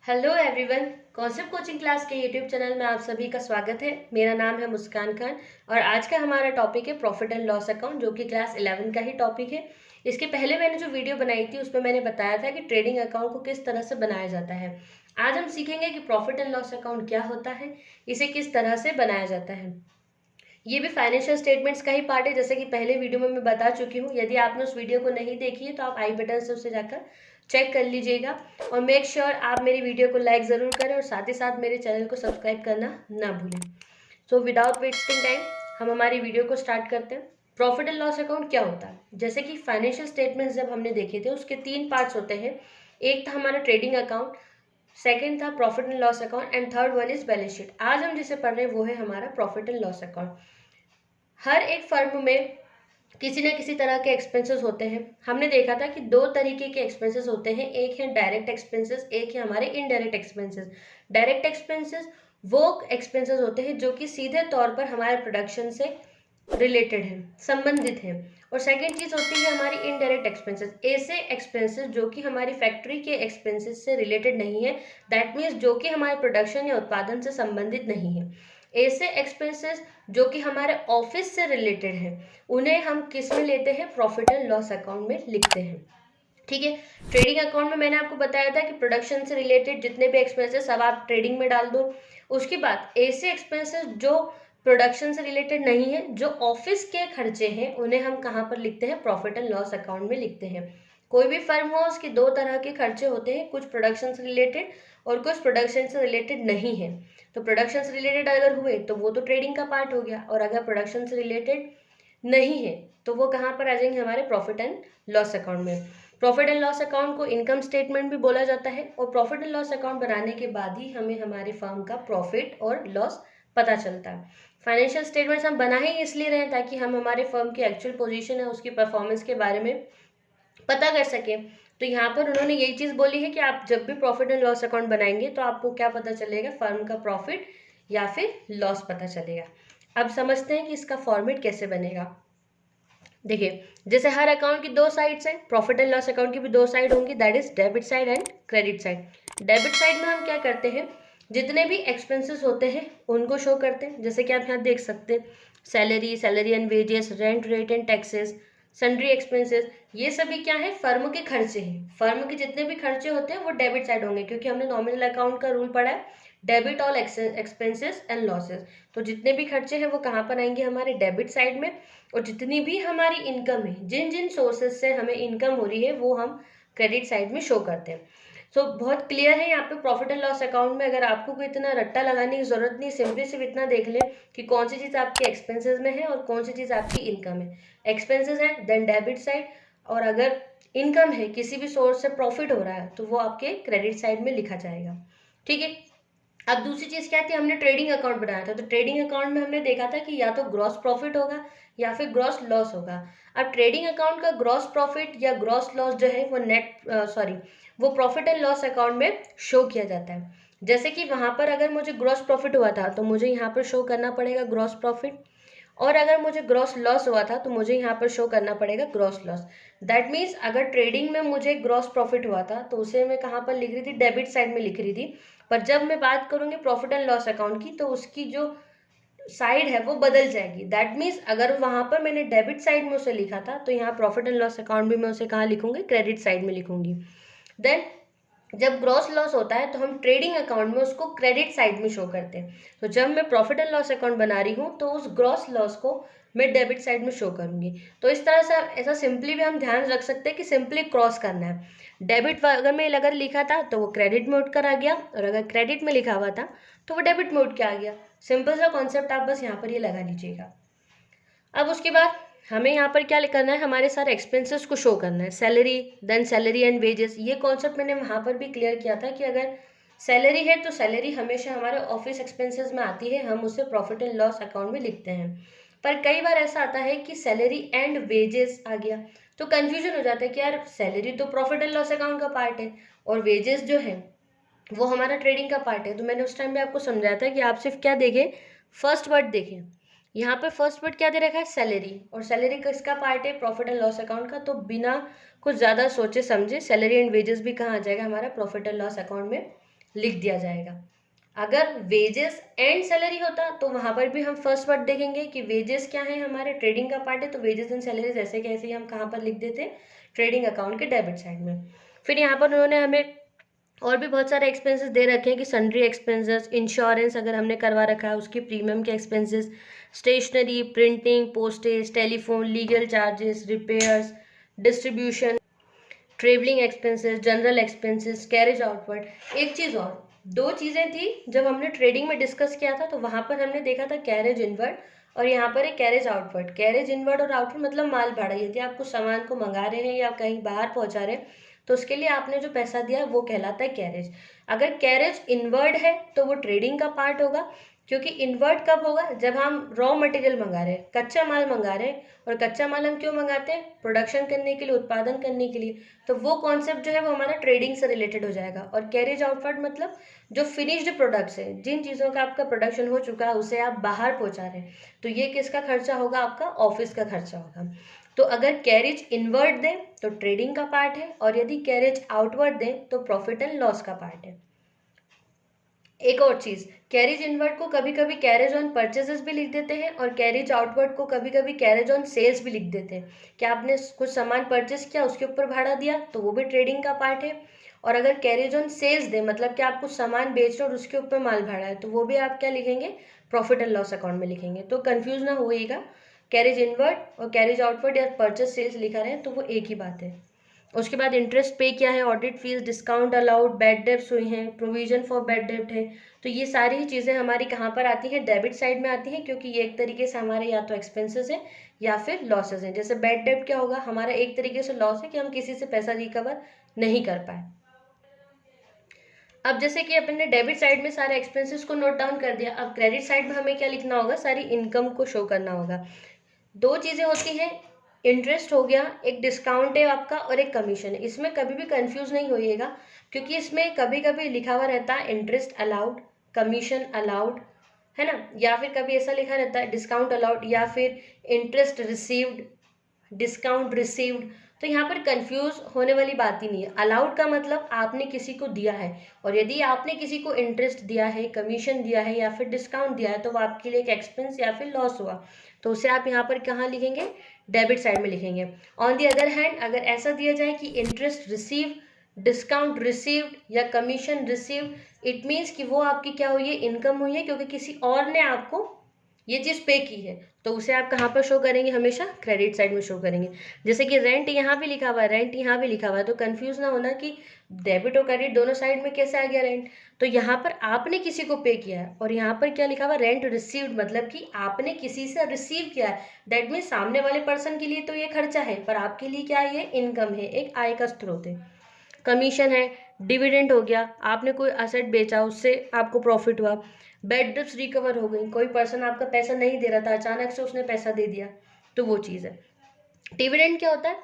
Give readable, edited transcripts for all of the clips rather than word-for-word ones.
Hello everyone. Concept coaching class के YouTube channel में आप सभी का स्वागत है। मेरा नाम है मुस्कान खान और आज का हमारा टॉपिक है प्रॉफिट एंड लॉस अकाउंट, जो कि क्लास 11 का ही टॉपिक है। इसके पहले मैंने जो वीडियो बनाई थी उसमें मैंने बताया था कि ट्रेडिंग अकाउंट को किस तरह से बनाया जाता है। आज हम सीखेंगे कि प्रॉफिट एंड लॉस अकाउंट क्या होता है, इसे किस तरह से बनाया जाता है। ये भी फाइनेंशियल स्टेटमेंट्स का ही पार्ट है, जैसे कि पहले वीडियो में मैं बता चुकी हूँ। यदि आपने उस वीडियो को नहीं देखी है तो आप आई बटन से उसे जाकर चेक कर लीजिएगा और मेक श्योर आप मेरी वीडियो को लाइक ज़रूर करें और साथ ही साथ मेरे चैनल को सब्सक्राइब करना ना भूलें। सो विदाउट वेस्टिंग टाइम हम हमारी वीडियो को स्टार्ट करते हैं। प्रॉफिट एंड लॉस अकाउंट क्या होता है? जैसे कि फाइनेंशियल स्टेटमेंट्स जब हमने देखे थे उसके 3 पार्ट्स होते हैं। एक था हमारा ट्रेडिंग अकाउंट, सेकेंड था profit and loss account and third one is balance sheet. आज हम जिसे पढ़ रहे हैं वो है हमारा प्रॉफिट एंड लॉस अकाउंट। हर एक फर्म में किसी न किसी तरह के एक्सपेंसेस होते हैं। हमने देखा था कि दो तरीके के एक्सपेंसेस होते हैं, एक है डायरेक्ट एक्सपेंसेस, एक है हमारे इनडायरेक्ट एक्सपेंसेस। डायरेक्ट एक्सपेंसेस वो एक्सपेंसेस होते हैं जो कि सीधे तौर पर हमारे प्रोडक्शन से रिलेटेड है, संबंधित है। और सेकेंड चीज होती है हमारी इनडायरेक्ट एक्सपेंसेस, ऐसे एक्सपेंसेस जो कि हमारी फैक्ट्री के एक्सपेंसेस से रिलेटेड नहीं है, दैट मीन्स जो कि हमारे प्रोडक्शन या उत्पादन से संबंधित नहीं है। ऐसे एक्सपेंसेस जो कि हमारे ऑफिस से रिलेटेड है, उन्हें हम किस में लेते हैं? प्रॉफिट एंड लॉस अकाउंट में लिखते हैं। ठीक है। ट्रेडिंग अकाउंट में मैंने आपको बताया था कि प्रोडक्शन से रिलेटेड जितने भी एक्सपेंसेस सब आप ट्रेडिंग में डाल दो। उसके बाद ऐसे एक्सपेंसेस जो प्रोडक्शन से रिलेटेड नहीं है, जो ऑफिस के खर्चे हैं, उन्हें हम कहाँ पर लिखते हैं? प्रॉफिट एंड लॉस अकाउंट में लिखते हैं। कोई भी फर्म हो उसके दो तरह के खर्चे होते हैं, कुछ प्रोडक्शन से रिलेटेड और कुछ प्रोडक्शन से रिलेटेड नहीं है। तो प्रोडक्शन से रिलेटेड अगर हुए तो वो तो ट्रेडिंग का पार्ट हो गया, और अगर प्रोडक्शन से रिलेटेड नहीं है तो वो कहाँ पर आ जाएंगे? हमारे प्रॉफिट एंड लॉस अकाउंट में। प्रॉफिट एंड लॉस अकाउंट को इनकम स्टेटमेंट भी बोला जाता है, और प्रॉफिट एंड लॉस अकाउंट बनाने के बाद ही हमें हमारे फर्म का प्रॉफिट और लॉस पता चलता है। फाइनेंशियल स्टेटमेंट्स हम बना ही इसलिए रहे ताकि हम हमारे फर्म की एक्चुअल पोजीशन है उसकी परफॉर्मेंस के बारे में पता कर सकें। तो यहाँ पर उन्होंने यही चीज़ बोली है कि आप जब भी प्रॉफिट एंड लॉस अकाउंट बनाएंगे तो आपको क्या पता चलेगा? फर्म का प्रॉफिट या फिर लॉस पता चलेगा। अब समझते हैं कि इसका फॉर्मेट कैसे बनेगा। देखिए, जैसे हर अकाउंट की दो साइड्स हैं, प्रॉफिट एंड लॉस अकाउंट की भी दो साइड होंगी, that is debit side and credit side. Debit side में हम क्या करते हैं? जितने भी एक्सपेंसेस होते हैं उनको शो करते हैं, जैसे कि आप यहाँ देख सकते हैं, salary, salary and wages, rent, rate and taxes, sundry expenses, ये सभी क्या है? फर्म के खर्चे हैं। फर्म के जितने भी खर्चे होते हैं वो डेबिट साइड होंगे, क्योंकि हमने नॉमिनल अकाउंट का रूल पढ़ा है, debit all expenses and losses. तो जितने भी खर्चे हैं वो कहाँ पर आएंगे? हमारे डेबिट साइड में। और जितनी भी हमारी इनकम है, जिन जिन सोर्सेज से हमें इनकम हो रही है, वो हम क्रेडिट साइड में शो करते हैं। सो बहुत क्लियर है यहाँ पे प्रॉफिट एंड लॉस अकाउंट में। अगर आपको कोई इतना रट्टा लगाने की जरूरत नहीं, सिंपली सिर्फ इतना देख लें कि कौन सी चीज़ आपके एक्सपेंसेस में है और कौन सी चीज़ आपकी इनकम है। एक्सपेंसेस है देन डेबिट साइड, और अगर इनकम है, किसी भी सोर्स से प्रॉफिट हो रहा है, तो वो आपके क्रेडिट साइड में लिखा जाएगा। ठीक है। अब दूसरी चीज़ क्या थी? हमने ट्रेडिंग अकाउंट बनाया था, तो ट्रेडिंग अकाउंट में हमने देखा था कि या तो ग्रॉस प्रॉफिट होगा या फिर ग्रॉस लॉस होगा। अब ट्रेडिंग अकाउंट का ग्रॉस प्रॉफिट या ग्रॉस लॉस जो है वो प्रॉफिट एंड लॉस अकाउंट में शो किया जाता है। जैसे कि वहाँ पर अगर मुझे ग्रॉस प्रॉफिट हुआ था तो मुझे यहाँ पर शो करना पड़ेगा ग्रॉस प्रॉफिट, और अगर मुझे ग्रॉस लॉस हुआ था तो मुझे यहाँ पर शो करना पड़ेगा ग्रॉस लॉस। दैट मीन्स अगर ट्रेडिंग में मुझे ग्रॉस प्रॉफिट हुआ था तो उसे मैं कहाँ पर लिख रही थी? डेबिट साइड में लिख रही थी। पर जब मैं बात करूंगी प्रॉफिट एंड लॉस अकाउंट की, तो उसकी जो साइड है वो बदल जाएगी। दैट मीन्स अगर वहां पर मैंने डेबिट साइड में उसे लिखा था तो यहाँ प्रॉफिट एंड लॉस अकाउंट भी मैं उसे कहाँ लिखूंगी? क्रेडिट साइड में लिखूंगी। देन जब ग्रॉस लॉस होता है तो हम ट्रेडिंग अकाउंट में उसको क्रेडिट साइड में शो करते हैं। तो जब मैं प्रॉफिट एंड लॉस अकाउंट बना रही हूँ तो उस ग्रॉस लॉस को मैं डेबिट साइड में शो करूंगी। तो इस तरह से ऐसा सिंपली भी हम ध्यान रख सकते हैं कि सिंपली क्रॉस करना है। डेबिट अगर मैं अगर लिखा था तो वो क्रेडिट में उठकर आ गया, और अगर क्रेडिट में लिखा हुआ था तो वो डेबिट में उठ के आ गया। सिंपल सा कॉन्सेप्ट, आप बस यहाँ पर ये लगा लीजिएगा। अब उसके बाद हमें यहाँ पर क्या करना है? हमारे सारे एक्सपेंसेस को शो करना है। Salary, then salary and wages, ये कॉन्सेप्ट मैंने वहाँ पर भी क्लियर किया था कि अगर सैलरी है तो सैलरी हमेशा हमारे ऑफिस एक्सपेंसेस में आती है, हम उसे प्रॉफिट एंड लॉस अकाउंट में लिखते हैं। पर कई बार ऐसा आता है कि सैलरी एंड वेजेस आ गया तो कन्फ्यूजन हो जाता है कि यार सैलरी तो प्रॉफिट एंड लॉस अकाउंट का पार्ट है और वेजेस जो है वो हमारा ट्रेडिंग का पार्ट है। तो मैंने उस टाइम पे आपको समझाया था कि आप सिर्फ क्या देखें? फर्स्ट वर्ड देखें। यहाँ पे फर्स्ट वर्ड क्या दे रखा है? सैलरी, और सैलरी किसका पार्ट है? प्रॉफिट एंड लॉस अकाउंट का। तो बिना कुछ ज़्यादा सोचे समझे सैलरी एंड वेजेस भी कहाँ आ जाएगा? हमारा प्रॉफिट एंड लॉस अकाउंट में लिख दिया जाएगा। अगर वेजेस एंड सैलरी होता तो वहां पर भी हम फर्स्ट वर्ड देखेंगे कि वेजेस क्या है, हमारे ट्रेडिंग का पार्ट है, तो वेजेस एंड सैलरीज ऐसे कैसे ही हम कहाँ पर लिख देते, ट्रेडिंग अकाउंट के डेबिट साइड में। फिर यहाँ पर उन्होंने हमें और भी बहुत सारे एक्सपेंसेस दे रखे हैं कि सन्ड्री एक्सपेंसेस, इंश्योरेंस अगर हमने करवा रखा है उसकी प्रीमियम के expenses, stationery, printing, postage, telephone, legal charges, repairs, distribution, travelling expenses, general expenses, carriage outward. एक चीज़ और, दो चीज़ें थी जब हमने ट्रेडिंग में डिस्कस किया था, तो वहाँ पर हमने देखा था कैरेज इनवर्ड और यहाँ पर है कैरेज आउटवर्ड। कैरेज इनवर्ड और आउटवर्ड मतलब माल भाड़ा, यदि आप कुछ सामान को मंगा रहे हैं या कहीं बाहर पहुँचा रहे हैं तो उसके लिए आपने जो पैसा दिया वो कहलाता है कैरेज। अगर कैरेज इनवर्ड है तो वो ट्रेडिंग का पार्ट होगा, क्योंकि इनवर्ट कब होगा, जब हम रॉ मटेरियल मंगा रहे हैं, कच्चा माल मंगा रहे हैं। और कच्चा माल हम क्यों मंगाते हैं, प्रोडक्शन करने के लिए, उत्पादन करने के लिए। तो वो कॉन्सेप्ट जो है वो हमारा ट्रेडिंग से रिलेटेड हो जाएगा। और कैरेज आउटवर्ड मतलब जो फिनिश्ड प्रोडक्ट्स है, जिन चीज़ों का आपका प्रोडक्शन हो चुका है उसे आप बाहर पहुंचा रहे हैं, तो ये किसका खर्चा होगा, आपका ऑफिस का खर्चा होगा। तो अगर कैरेज इनवर्ड दें तो ट्रेडिंग का पार्ट है, और यदि कैरेज आउटवर्ड दें तो प्रॉफिट एंड लॉस का पार्ट है। एक और चीज़, कैरेज इनवर्ड को कभी कभी कैरेज ऑन परचेजेस भी लिख देते हैं, और कैरेज आउटवर्ड को कभी कभी कैरेज ऑन सेल्स भी लिख देते हैं कि आपने कुछ सामान परचेस किया, उसके ऊपर भाड़ा दिया, तो वो भी ट्रेडिंग का पार्ट है। और अगर कैरेज ऑन सेल्स दे, मतलब कि आप कुछ सामान बेच रहे हो और उसके ऊपर माल भाड़ा है, तो वो भी आप क्या लिखेंगे, प्रॉफिट एंड लॉस अकाउंट में लिखेंगे। तो कंफ्यूज ना होइएगा, कैरेज इनवर्ड और कैरेज आउटवर्ड या परचेस सेल्स लिखा रहे तो वो एक ही बात है। उसके बाद इंटरेस्ट पे किया है, audit fees, discount allowed, bad debts हुई हैं, प्रोविजन फॉर बैड डेब्ट है। तो ये सारी ही चीज़ें हमारी कहाँ पर आती हैं, डेबिट साइड में आती हैं, क्योंकि ये एक तरीके से हमारे या तो एक्सपेंसेस हैं या फिर लॉसेस हैं। जैसे बैड डेब्ट क्या होगा, हमारा एक तरीके से लॉस है कि हम किसी से पैसा रिकवर नहीं कर पाए। अब जैसे कि अपन ने डेबिट साइड में सारे एक्सपेंसेस को नोट डाउन कर दिया, अब क्रेडिट साइड में हमें क्या लिखना होगा, सारी इनकम को शो करना होगा। दो चीज़ें होती हैं, इंटरेस्ट हो गया, एक डिस्काउंट है आपका और एक कमीशन है। इसमें कभी भी कंफ्यूज नहीं होइएगा, क्योंकि इसमें कभी कभी लिखा हुआ रहता है इंटरेस्ट अलाउड, कमीशन अलाउड, है ना, या फिर कभी ऐसा लिखा रहता है डिस्काउंट अलाउड, या फिर इंटरेस्ट रिसीव्ड, डिस्काउंट रिसीव्ड। तो यहाँ पर कंफ्यूज होने वाली बात ही नहीं है। अलाउड का मतलब आपने किसी को दिया है, और यदि आपने किसी को इंटरेस्ट दिया है, कमीशन दिया है या फिर डिस्काउंट दिया है, तो वो आपके लिए एक एक्सपेंस या फिर लॉस हुआ, तो उसे आप यहाँ पर कहाँ लिखेंगे, डेबिट साइड में लिखेंगे। ऑन दी अदर हैंड, अगर ऐसा दिया जाए कि इंटरेस्ट रिसीव, डिस्काउंट रिसीव्ड या कमीशन रिसीव्ड, इट मीन्स कि वो आपकी क्या हुई है, इनकम हुई है, क्योंकि किसी और ने आपको ये चीज़ पे की है, तो उसे आप कहाँ पर शो करेंगे, हमेशा क्रेडिट साइड में शो करेंगे। जैसे कि रेंट यहाँ भी लिखा हुआ है, रेंट यहाँ भी लिखा हुआ है, तो कंफ्यूज ना होना कि डेबिट और क्रेडिट दोनों साइड में कैसे आ गया रेंट। तो यहाँ पर आपने किसी को पे किया है, और यहाँ पर क्या लिखा हुआ, रेंट रिसीव्ड, मतलब कि आपने किसी से रिसीव किया है। दैट मीन्स सामने वाले पर्सन के लिए तो ये खर्चा है, पर आपके लिए क्या है, ये इनकम है, एक आय का स्रोत है। कमीशन है, डिविडेंड हो गया, आपने कोई असेट बेचा उससे आपको प्रॉफिट हुआ। बैड डेब्ट्स रिकवर हो गई, कोई पर्सन आपका पैसा नहीं दे रहा था, अचानक से उसने पैसा दे दिया, तो वो चीज़ है। डिविडेंड क्या होता है,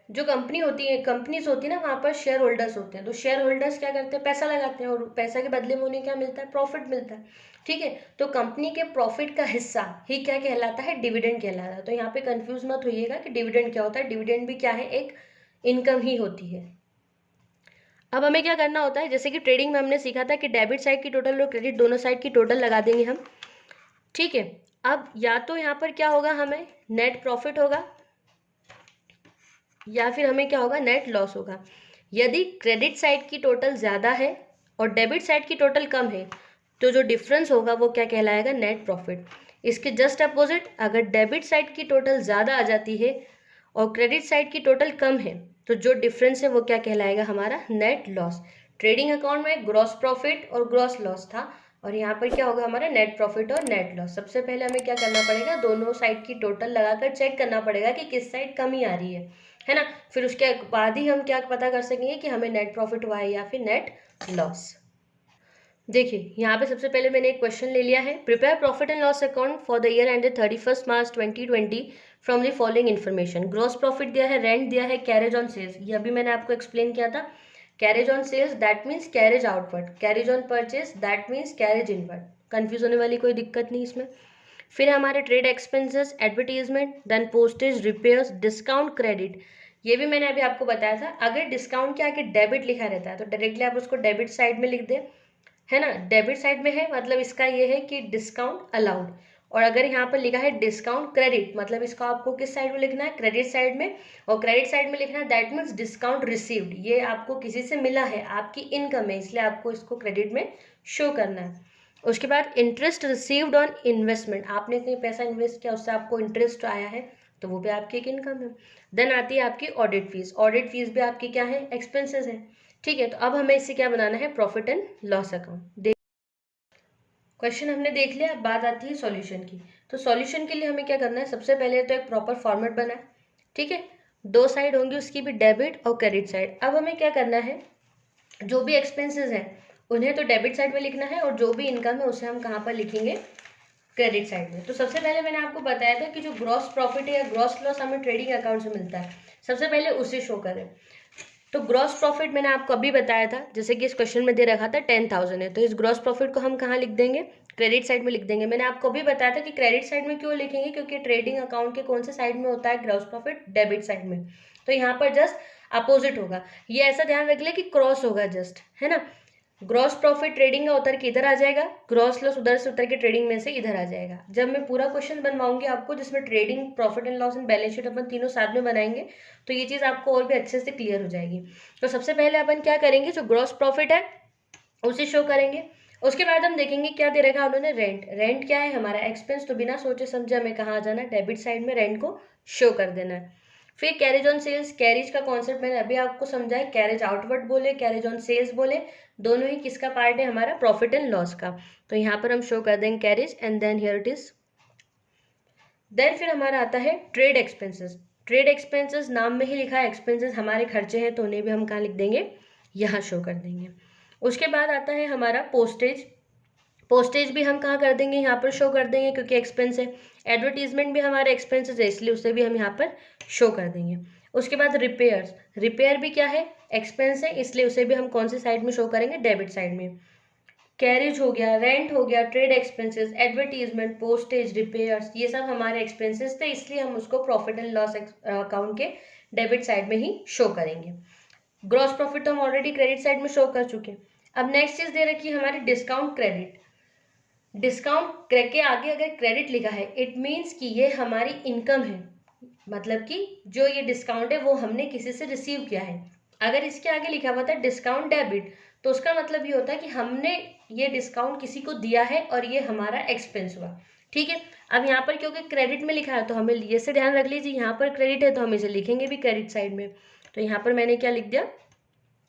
जो कंपनी होती है, कंपनीज होती है ना, वहाँ पर शेयर होल्डर्स होते हैं, तो शेयर होल्डर्स क्या करते हैं, पैसा लगाते हैं, और पैसा के बदले में उन्हें क्या मिलता है, प्रॉफिट मिलता है। ठीक है, तो कंपनी के प्रॉफिट का हिस्सा ही क्या कहलाता है, डिविडेंड कहलाता है। तो यहाँ पे कंफ्यूज मत होइएगा कि डिविडेंड क्या होता है, डिविडेंड भी क्या है, एक इनकम ही होती है। अब हमें क्या करना होता है, जैसे कि ट्रेडिंग में हमने सीखा था कि डेबिट साइड की टोटल और क्रेडिट दोनों साइड की टोटल लगा देंगे हम। ठीक है, अब या तो यहाँ पर क्या होगा, हमें नेट प्रॉफिट होगा, या फिर हमें क्या होगा, नेट लॉस होगा। यदि क्रेडिट साइड की टोटल ज़्यादा है और डेबिट साइड की टोटल कम है, तो जो डिफरेंस होगा वो क्या कहलाएगा, नेट प्रॉफिट। इसके जस्ट अपोजिट, अगर डेबिट साइड की टोटल ज़्यादा आ जाती है और क्रेडिट साइड की टोटल कम है, तो जो डिफरेंस है वो क्या कहलाएगा, हमारा नेट लॉस। ट्रेडिंग अकाउंट में ग्रॉस प्रॉफिट और ग्रॉस लॉस था, और यहाँ पर क्या होगा, हमारा नेट प्रॉफिट और नेट लॉस। सबसे पहले हमें क्या करना पड़ेगा, दोनों साइड की टोटल लगाकर चेक करना पड़ेगा कि किस साइड कमी आ रही है ना। फिर उसके बाद ही हम क्या पता कर सकेंगे कि हमें नेट प्रॉफिट हुआ है या फिर नेट लॉस। देखिए यहाँ पे सबसे पहले मैंने एक क्वेश्चन ले लिया है, prepare profit and loss account for the year ended 31 March 2020 from the following information. Gross profit दिया है, रेंट दिया है, कैरेज ऑन सेल्स, ये अभी मैंने आपको एक्सप्लेन किया था। Carriage on sales that means carriage outward, carriage on purchase that means carriage inward. Confuse होने वाली कोई दिक्कत नहीं इसमें। फिर हमारे trade expenses, advertisement, then postage, repairs, discount, credit, ये भी मैंने अभी आपको बताया था। अगर डिस्काउंट के आगे डेबिट लिखा रहता है तो डायरेक्टली आप उसको डेबिट साइड में लिख दें, है ना। डेबिट साइड में है मतलब इसका ये है कि डिस्काउंट अलाउड। और अगर यहाँ पर लिखा है डिस्काउंट क्रेडिट मतलब इसको आपको किस साइड में लिखना है, क्रेडिट साइड में। और क्रेडिट साइड में लिखना है दैट मीन्स डिस्काउंट रिसीव्ड, ये आपको किसी से मिला है, आपकी इनकम है, इसलिए आपको इसको क्रेडिट में शो करना है। उसके बाद इंटरेस्ट रिसीव्ड ऑन इन्वेस्टमेंट, आपने कहीं पैसा इन्वेस्ट किया उससे आपको इंटरेस्ट आया है तो वो भी आपकी एक इनकम है। देन आती है आपकी ऑडिट फीस। ऑडिट फीस भी आपकी क्या है, एक्सपेंसेस है। ठीक है, तो अब हमें इससे क्या बनाना है, profit and loss account. Question हमने देख लिया, अब बात आती है सॉल्यूशन की। तो सॉल्यूशन के लिए हमें क्या करना है, सबसे पहले तो एक प्रॉपर फॉर्मेट बना है, ठीक है। दो साइड होंगी उसकी भी, डेबिट और क्रेडिट साइड। अब हमें क्या करना है, जो भी एक्सपेंसेस हैं उन्हें तो डेबिट साइड में लिखना है और जो भी इनकम है उसे हम कहाँ पर लिखेंगे, क्रेडिट साइड में। तो सबसे पहले मैंने आपको बताया था कि जो ग्रॉस प्रॉफिट है या ग्रॉस लॉस हमें ट्रेडिंग अकाउंट से मिलता है, सबसे पहले उसे शो करें। तो ग्रॉस प्रॉफिट मैंने आपको अभी बताया था, जैसे कि इस क्वेश्चन में दे रखा था 10,000 है, तो इस ग्रॉस प्रॉफिट को हम कहाँ लिख देंगे, क्रेडिट साइड में लिख देंगे। मैंने आपको अभी बताया था कि क्रेडिट साइड में क्यों लिखेंगे, क्योंकि ट्रेडिंग अकाउंट के कौन से साइड में होता है ग्रॉस प्रॉफिट, डेबिट साइड में। तो यहाँ पर जस्ट अपोजिट होगा, ये ऐसा ध्यान रख ले कि क्रॉस होगा जस्ट, है ना। ग्रॉस प्रॉफिट ट्रेडिंग का उतर के इधर आ जाएगा, ग्रॉस लॉस उधर से उतर के ट्रेडिंग में से इधर आ जाएगा। जब मैं पूरा क्वेश्चन बनवाऊंगी आपको जिसमें trading, profit and loss and balance sheet अपन तीनों साथ में बनाएंगे, तो ये चीज़ आपको और भी अच्छे से क्लियर हो जाएगी। तो सबसे पहले अपन क्या करेंगे, जो ग्रॉस प्रॉफिट है उसे शो करेंगे। उसके बाद हम देखेंगे क्या दे रखा उन्होंने, रेंट। रेंट क्या है, हमारा एक्सपेंस, तो बिना सोचे समझे हमें कहाँ आ जाना है, डेबिट साइड में रेंट को शो कर देना है। फिर कैरेज ऑन सेल्स, कैरेज का कॉन्सेप्ट मैंने अभी आपको समझाया, कैरेज आउटवर्ड बोले, कैरेज ऑन सेल्स बोले, दोनों ही किसका पार्ट है, हमारा प्रॉफिट एंड लॉस का। तो यहाँ पर हम शो कर देंगे carriage and then here it is. Then फिर हमारा आता है ट्रेड एक्सपेंसेस। ट्रेड एक्सपेंसेस नाम में ही लिखा है एक्सपेंसेस, हमारे खर्चे हैं तो उन्हें भी हम कहाँ लिख देंगे, यहाँ शो कर देंगे। उसके बाद आता है हमारा पोस्टेज। पोस्टेज भी हम कहाँ कर देंगे, यहाँ पर शो कर देंगे क्योंकि एक्सपेंस है। एडवर्टीजमेंट भी हमारे एक्सपेंसेस है इसलिए उसे भी हम यहाँ पर शो कर देंगे। उसके बाद रिपेयर्स, रिपेयर भी क्या है, एक्सपेंस है, इसलिए उसे भी हम कौन सी साइड में शो करेंगे, डेबिट साइड में। कैरेज हो गया, रेंट हो गया, trade expenses, advertisement, postage, repairs, ये सब हमारे एक्सपेंसेस थे, इसलिए हम उसको प्रॉफिट एंड लॉस अकाउंट के डेबिट साइड में ही शो करेंगे। ग्रॉस प्रॉफिट तो हम ऑलरेडी क्रेडिट साइड में शो कर चुके हैं। अब नेक्स्ट चीज दे रखी है हमारी डिस्काउंट क्रेडिट। डिस्काउंट के आगे अगर क्रेडिट लिखा है इट मीन्स कि ये हमारी इनकम है, मतलब कि जो ये डिस्काउंट है वो हमने किसी से रिसीव किया है। अगर इसके आगे लिखा हुआ था डिस्काउंट डेबिट तो उसका मतलब ये होता है कि हमने ये डिस्काउंट किसी को दिया है और ये हमारा एक्सपेंस हुआ, ठीक है। अब यहाँ पर क्योंकि क्रेडिट में लिखा है तो हमें ये से ध्यान रख लीजिए, यहाँ पर क्रेडिट है तो हम इसे लिखेंगे भी क्रेडिट साइड में। तो यहाँ पर मैंने क्या लिख दिया,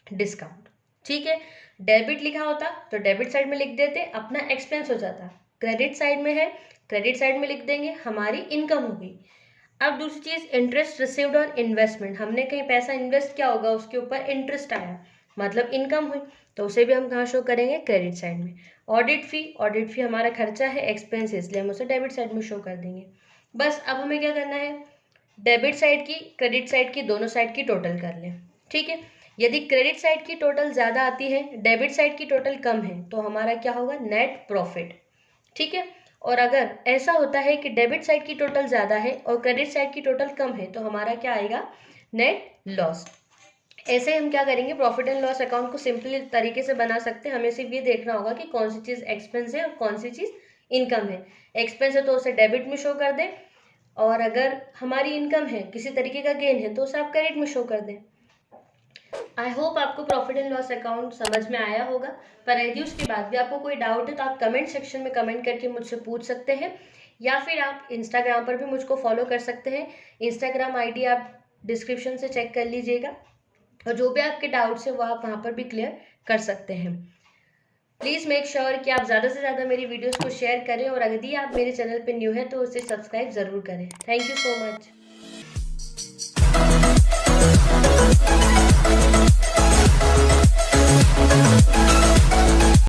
डिस्काउंट, ठीक है। डेबिट लिखा होता तो डेबिट साइड में लिख देते, अपना एक्सपेंस हो जाता। क्रेडिट साइड में है, क्रेडिट साइड में लिख देंगे, हमारी इनकम हो गई। अब दूसरी चीज, इंटरेस्ट रिसीव्ड ऑन इन्वेस्टमेंट, हमने कहीं पैसा इन्वेस्ट किया होगा उसके ऊपर इंटरेस्ट आया मतलब इनकम हुई, तो उसे भी हम कहाँ शो करेंगे, क्रेडिट साइड में। ऑडिट फी, ऑडिट फी हमारा खर्चा है, एक्सपेंस, इसलिए हम उसे डेबिट साइड में शो कर देंगे। बस अब हमें क्या करना है, डेबिट साइड की, क्रेडिट साइड की, दोनों साइड की टोटल कर लें, ठीक है। यदि क्रेडिट साइड की टोटल ज़्यादा आती है, डेबिट साइड की टोटल कम है, तो हमारा क्या होगा, नेट प्रॉफिट, ठीक है। और अगर ऐसा होता है कि डेबिट साइड की टोटल ज़्यादा है और क्रेडिट साइड की टोटल कम है, तो हमारा क्या आएगा, नेट लॉस। ऐसे हम क्या करेंगे, प्रॉफिट एंड लॉस अकाउंट को सिंपल तरीके से बना सकते हैं। हमें सिर्फ ये देखना होगा कि कौन सी चीज़ एक्सपेंस है और कौन सी चीज़ इनकम है। एक्सपेंस है तो उसे डेबिट में शो कर दें, और अगर हमारी इनकम है, किसी तरीके का गेन है, तो उसे आप क्रेडिट में शो कर दें। आई होप आपको प्रॉफिट एंड लॉस अकाउंट समझ में आया होगा, पर यदि उसके बाद भी आपको कोई डाउट है तो आप कमेंट सेक्शन में कमेंट करके मुझसे पूछ सकते हैं, या फिर आप इंस्टाग्राम पर भी मुझको फॉलो कर सकते हैं। इंस्टाग्राम आईडी आप डिस्क्रिप्शन से चेक कर लीजिएगा, और जो भी आपके डाउट्स हैं वो आप वहाँ पर भी क्लियर कर सकते हैं। प्लीज़ मेक श्योर कि आप ज़्यादा से ज़्यादा मेरी वीडियोस को शेयर करें, और यदि आप मेरे चैनल पर न्यू हैं तो उसे सब्सक्राइब ज़रूर करें। Thank you so much.